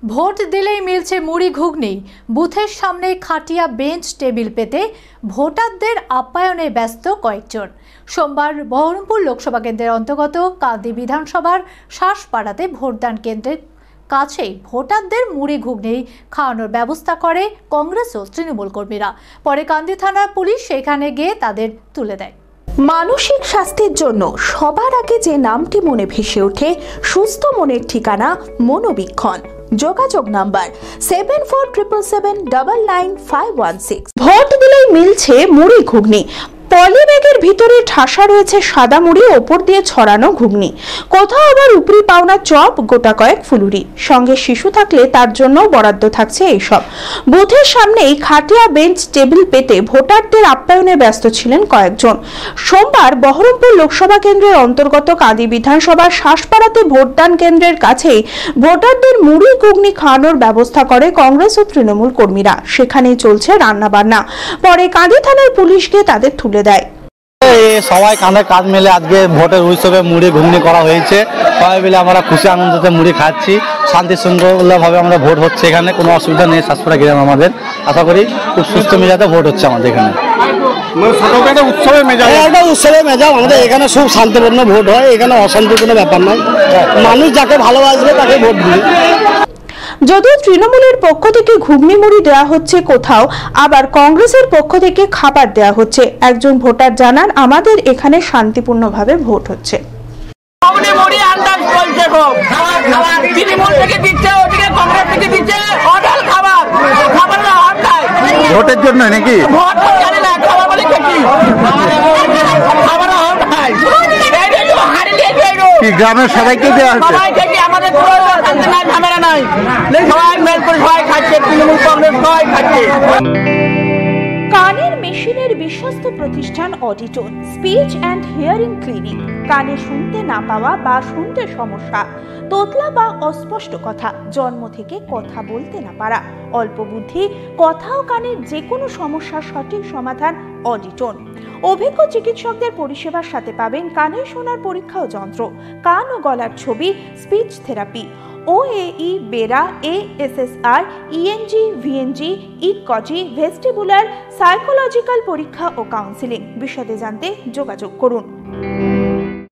Vote দিলেই মিলছে মুড়ি ঘুগনি। বুথের সামনে খাটিয়া বেঞ্চ টেবিল পেতে ভোটারদের আপ্যায়নে ব্যস্ত কয়েকজন। সোমবার বহরমপুর লোকসভা কেন্দ্রের অন্তর্গত কান্দি বিধানসভার শ্বাসপাড়াতে ভোটদান কেন্দ্রের কাছেই ভোটারদের মুড়ি ঘুগনি খাওয়ানোর ব্যবস্থা করে কংগ্রেস ও তৃণমূল কর্মীরা। পরে কান্দি থানার পুলিশ সেখানে গিয়ে তাদের তুলে দেয়। মানসিক স্বাস্থ্যের জন্য সবার আগে যে নামটি মনে ভেসে ওঠে, সুস্থ মনের ঠিকানা মনোবীক্ষণ। যোগাযোগ নাম্বার 7477799516। ভোট দিলেই মিলছে মুড়ি ঘুগনি। পলি ব্যাগের ভিতরে ঠাসা রয়েছে সাদা মুড়ি, ওপর দিয়ে ছড়ানো ঘুগনি, কোথাও আবার উপরি পাওনা চপ, গোটা কয়েক ফুলুরি। সঙ্গে শিশু থাকলে তার জন্য বরাদ্দ থাকছে এইসব। বুথের সামনেই খাটিয়া বেঞ্চ টেবিল পেতে ভোটারদের আপ্যায়নে ব্যস্ত ছিলেন কয়েকজন। সোমবার বহরমপুর লোকসভা কেন্দ্রের অন্তর্গত কান্দি বিধানসভার শ্বাসপাড়াতে ভোটদান কেন্দ্রের কাছেই ভোটারদের মুড়ি ঘুগনি খাওয়ানোর ব্যবস্থা করে কংগ্রেস ও তৃণমূল কর্মীরা। সেখানেই চলছে রান্না বান্না। পরে কান্দি থানার পুলিশকে তাদের তুলে দেয়। সবাই কাঁধে কাঁধ মিলে আজকে ভোটের উৎসবে মুড়ি ঘুগনি করা হয়েছে। সবাই মিলে আমরা খুশি আনন্দতে মুড়ি খাচ্ছি। শান্তি শৃঙ্খলাভাবে আমরা ভোট হচ্ছে, এখানে কোনো অসুবিধা নেই। শ্বাসপাড়া গ্রাম আমাদের, আশা করি খুব সুস্থ মেজাজে ভোট হচ্ছে আমাদের এখানে। উৎসবের মেজাজ আমাদের এখানে খুব শান্তিপূর্ণ ভোট হয়, এখানে অশান্তির কোনো ব্যাপার নয়। মানুষ যাকে ভালোবাসবে তাকে ভোট দিবে। যদিও তৃণমূলের পক্ষ থেকে ঘুগনি মুড়ি দেওয়া হচ্ছে, কোথাও আবার কংগ্রেসের পক্ষ থেকে খাবার দেওয়া হচ্ছে। একজন ভোটার জানান, আমাদের এখানে শান্তিপূর্ণভাবে ভোট হচ্ছে। ভোটের জন্য নাকি গ্রামের সবাইকে দেওয়া হচ্ছে? কানের মেশিনের বিশ্বস্ত প্রতিষ্ঠান অডিটন স্পিচ অ্যান্ড হিয়ারিং ক্লিনিক। কানে শুনতে না পাওয়া বা শুনতে সমস্যা, তোতলা বা অস্পষ্ট কথা, জন্ম থেকে কথা বলতে না পারা, অল্প বুদ্ধি, কথা ও কানের যে কোনো সমস্যার সঠিক সমাধান অডিটন। অভিজ্ঞ চিকিৎসকদের পরিষেবার সাথে পাবেন কানে শোনার পরীক্ষা ও যন্ত্র, কান ও গলার ছবি, speech therapy, OAE, BERA, ASSR, ENG, VNG, ইটকজি, ভেস্টিবুলার, সাইকোলজিক্যাল পরীক্ষা ও কাউন্সিলিং। বিশদে জানতে যোগাযোগ করুন।